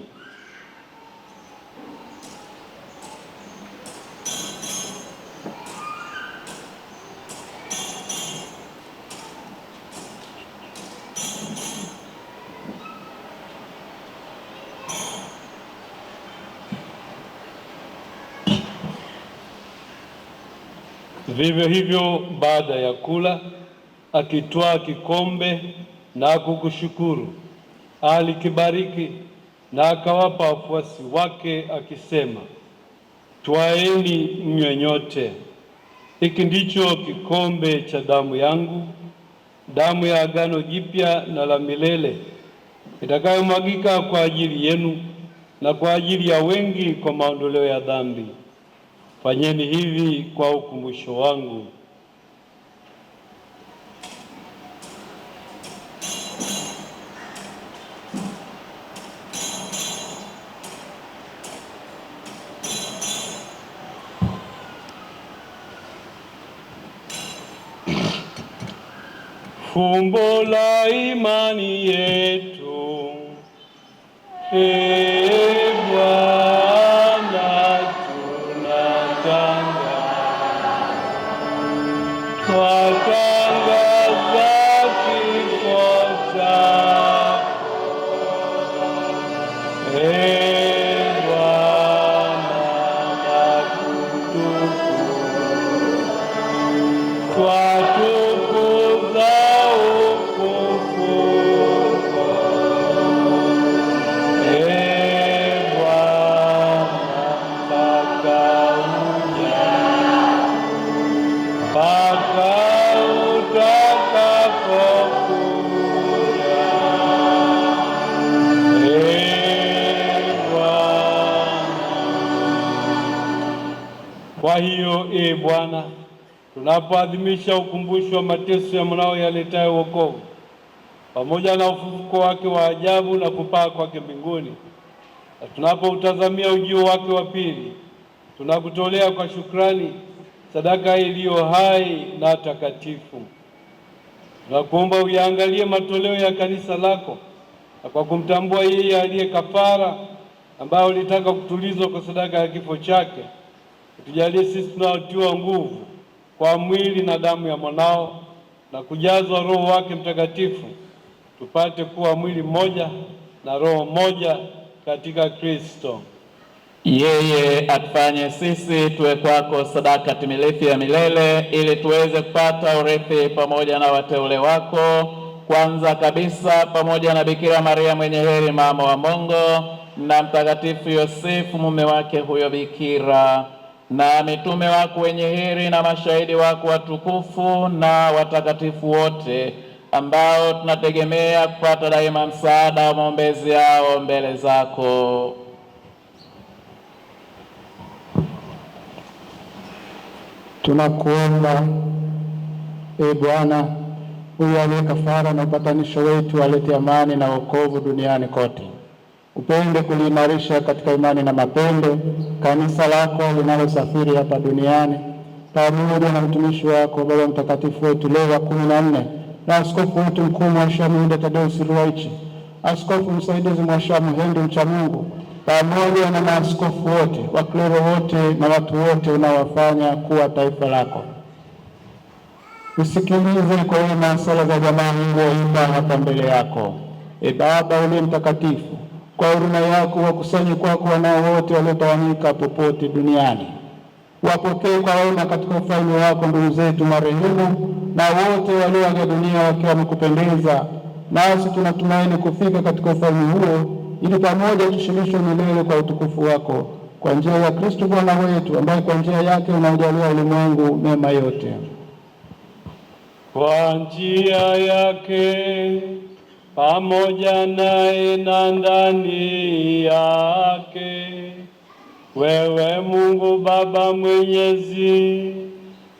[SPEAKER 1] Vivyo hivyo baada ya kula, akitwaa kikombe na kukushukuru, alikibariki na akawapa wafuasi wake akisema, twaeni mnywe nyote, hiki ndicho kikombe cha damu yangu, damu ya agano jipya na la milele, itakayomwagika kwa ajili yenu na kwa ajili ya wengi kwa maondoleo ya dhambi. Fanyeni hivi kwa ukumbusho wangu. Fumbo la imani yetu, Kwa hiyo Bwana, tunapoadhimisha ukumbusho wa mateso ya mwanao yaletayo wokovu, pamoja na ufufuko wake wa ajabu na kupaa kwake mbinguni, na tunapoutazamia ujio wake wa pili, tunakutolea kwa shukrani sadaka iliyo hai na takatifu. Tunakuomba uyaangalie matoleo ya kanisa lako, na kwa kumtambua yeye aliye kafara ambaye ulitaka kutulizwa kwa sadaka ya kifo chake, tujalie sisi tunaotiwa nguvu kwa mwili na damu ya mwanao na kujazwa Roho wake Mtakatifu, tupate kuwa mwili mmoja na roho moja katika Kristo.
[SPEAKER 5] Yeye atufanye sisi tuwe kwako sadaka timilifu ya milele, ili tuweze kupata urithi pamoja na wateule wako, kwanza kabisa pamoja na Bikira Maria mwenye heri mama wa Mungu, na Mtakatifu Yosefu mume wake huyo bikira, na mitume wako wenye heri na mashahidi wako watukufu na watakatifu wote, ambao tunategemea kupata daima msaada wa maombezi yao mbele zako.
[SPEAKER 8] Tunakuomba Bwana, huyu aliye kafara na upatanisho wetu, alete amani na wokovu duniani kote. Upende kuliimarisha katika imani na mapendo kanisa lako linalosafiri hapa duniani, pamoja na mtumishi wako Baba Mtakatifu wetu Leo wa 14 na askofu wetu mkuu Mhashamu Yuda Tadeusi Ruwaichi, askofu msaidizi Mhashamu Hendi Mchamungu, pamoja na maaskofu wote, waklero wote na watu wote unaowafanya kuwa taifa lako. Usikilize kwa wema sala za jamaa Mungu waimba hapa mbele yako. E Baba uliye mtakatifu, kwa huruma yako wakusanye kwako wanao wote waliotawanyika popote duniani. Wapokee kwa wema katika ufalme wako ndugu zetu marehemu na wote walioaga dunia wakiwa wamekupendeza, nasi tunatumaini kufika katika ufalme huo, ili pamoja tushirikishwe milele kwa utukufu wako, kwa njia ya Kristo Bwana wetu, ambaye kwa njia yake unajalia ulimwengu mema yote.
[SPEAKER 1] Kwa njia yake pamoja naye na ndani yake, wewe Mungu Baba Mwenyezi,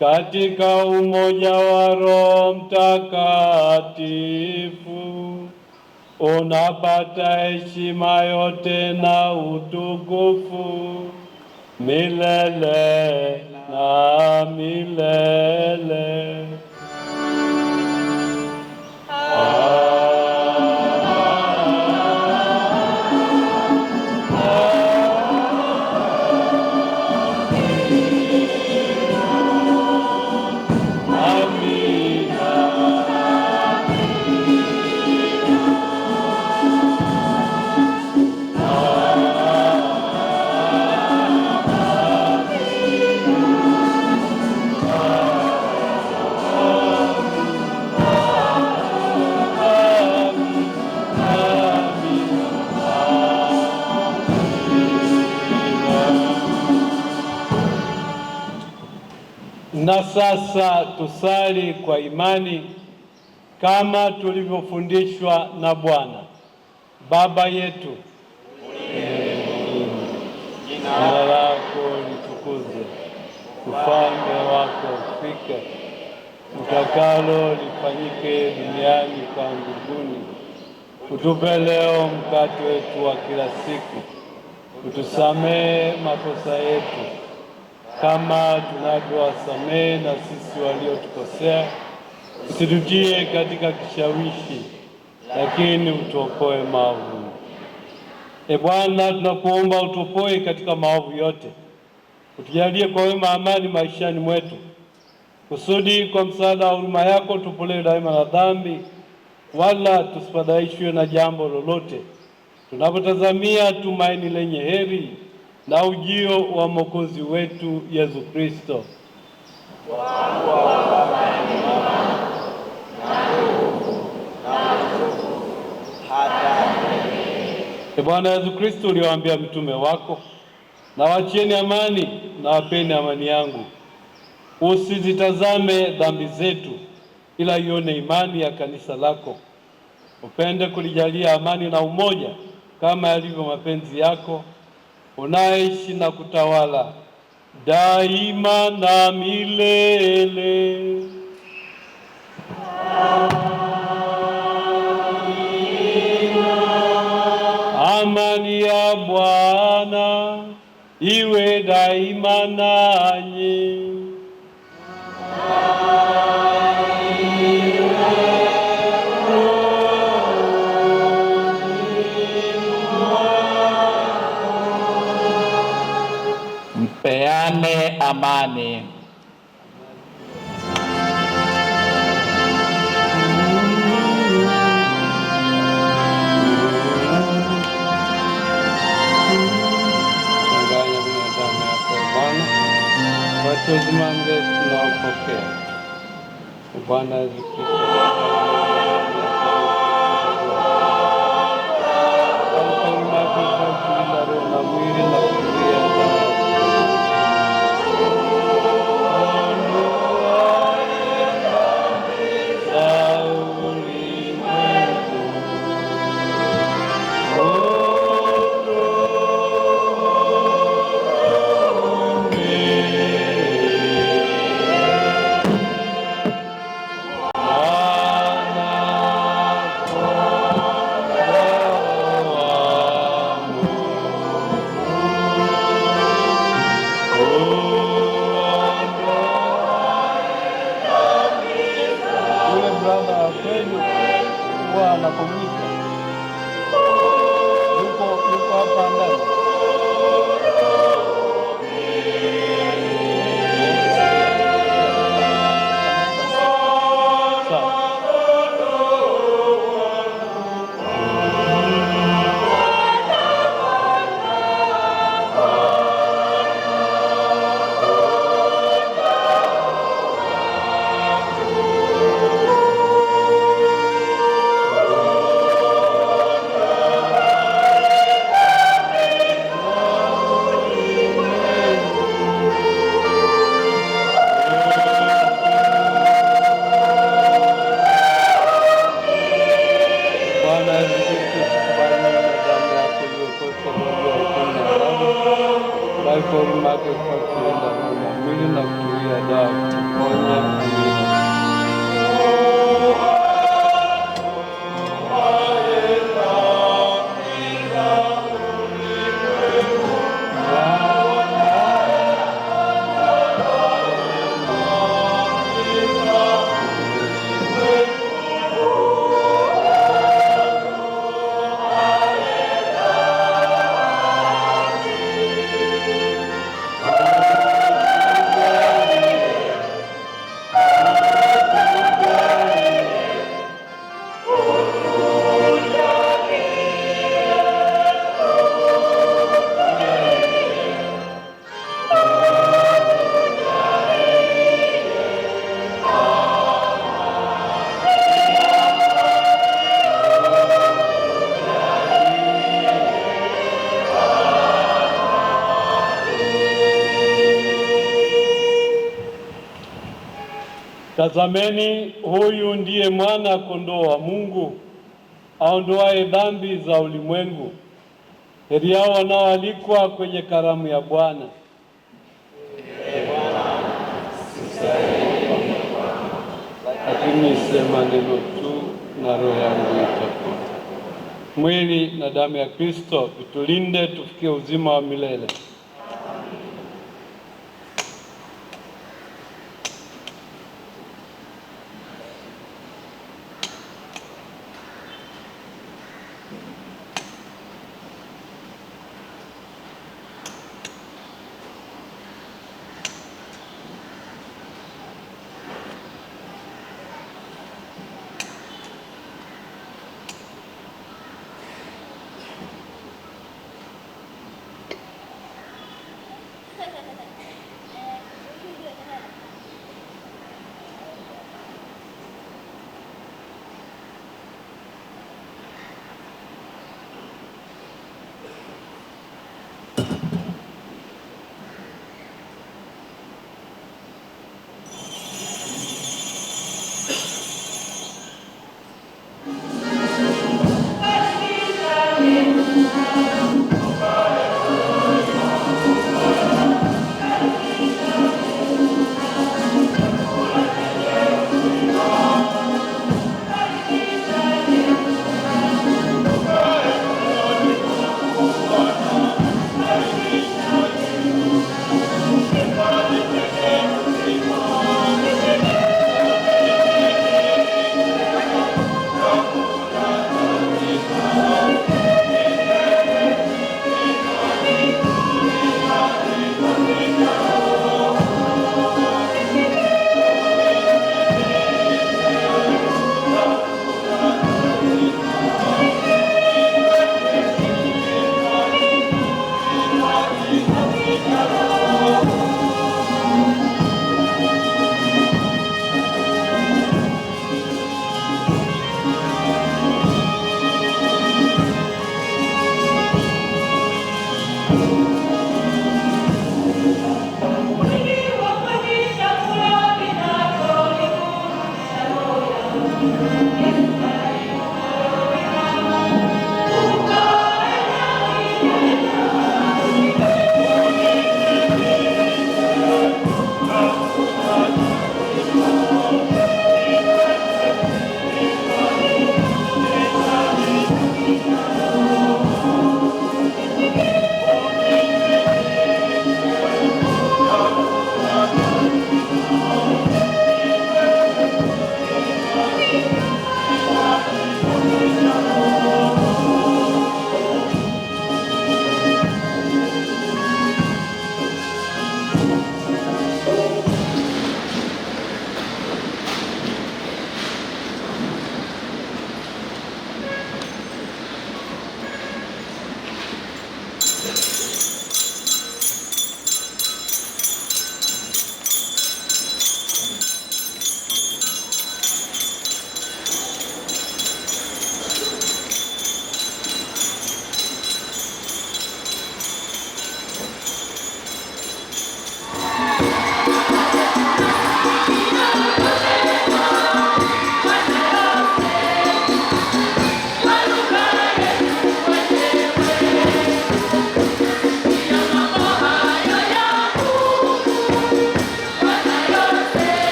[SPEAKER 1] katika umoja wa Roho Mtakatifu, unapata heshima yote na utukufu milele na milele. Na sasa tusali kwa imani kama tulivyofundishwa na Bwana. Baba yetu, jina lako litukuzwe, ufalme wako ufike, utakalo lifanyike duniani kama mbinguni. Utupe leo mkate wetu wa kila siku, utusamehe makosa yetu kama tunavyowasamehe na sisi waliotukosea, usitutie katika kishawishi, lakini utuokoe maovu. E Bwana, tunakuomba utuokoe katika maovu yote, utujalie kwa wema amani maishani mwetu, kusudi kwa msaada wa huruma yako tupolewe daima na dhambi, wala tusifadhaishwe na jambo lolote, tunapotazamia tumaini lenye heri na ujio wa Mwokozi wetu Yesu Kristo. E Bwana Yesu Kristo, uliwaambia mitume wako, na wachieni amani na wapeni amani yangu, usizitazame dhambi zetu, ila ione imani ya kanisa lako. Upende kulijalia amani na umoja kama yalivyo mapenzi yako, unaishi na kutawala daima na milele. Amani ya Bwana iwe daima nanyi.
[SPEAKER 5] Mpeane amani.
[SPEAKER 1] Changanya binadamu yako Bwana, watu uzima mrefu tunaopokea. Bwana Yesu Kristo, roho na mwili na kuzuia dhambi. Tazameni, huyu ndiye mwana kondoo wa Mungu aondoaye dhambi za ulimwengu. Heri yao wanaoalikwa kwenye karamu ya Bwana. Lakini sema neno tu na roho yangu itapona. Mwili na damu ya Kristo vitulinde tufikie uzima wa milele.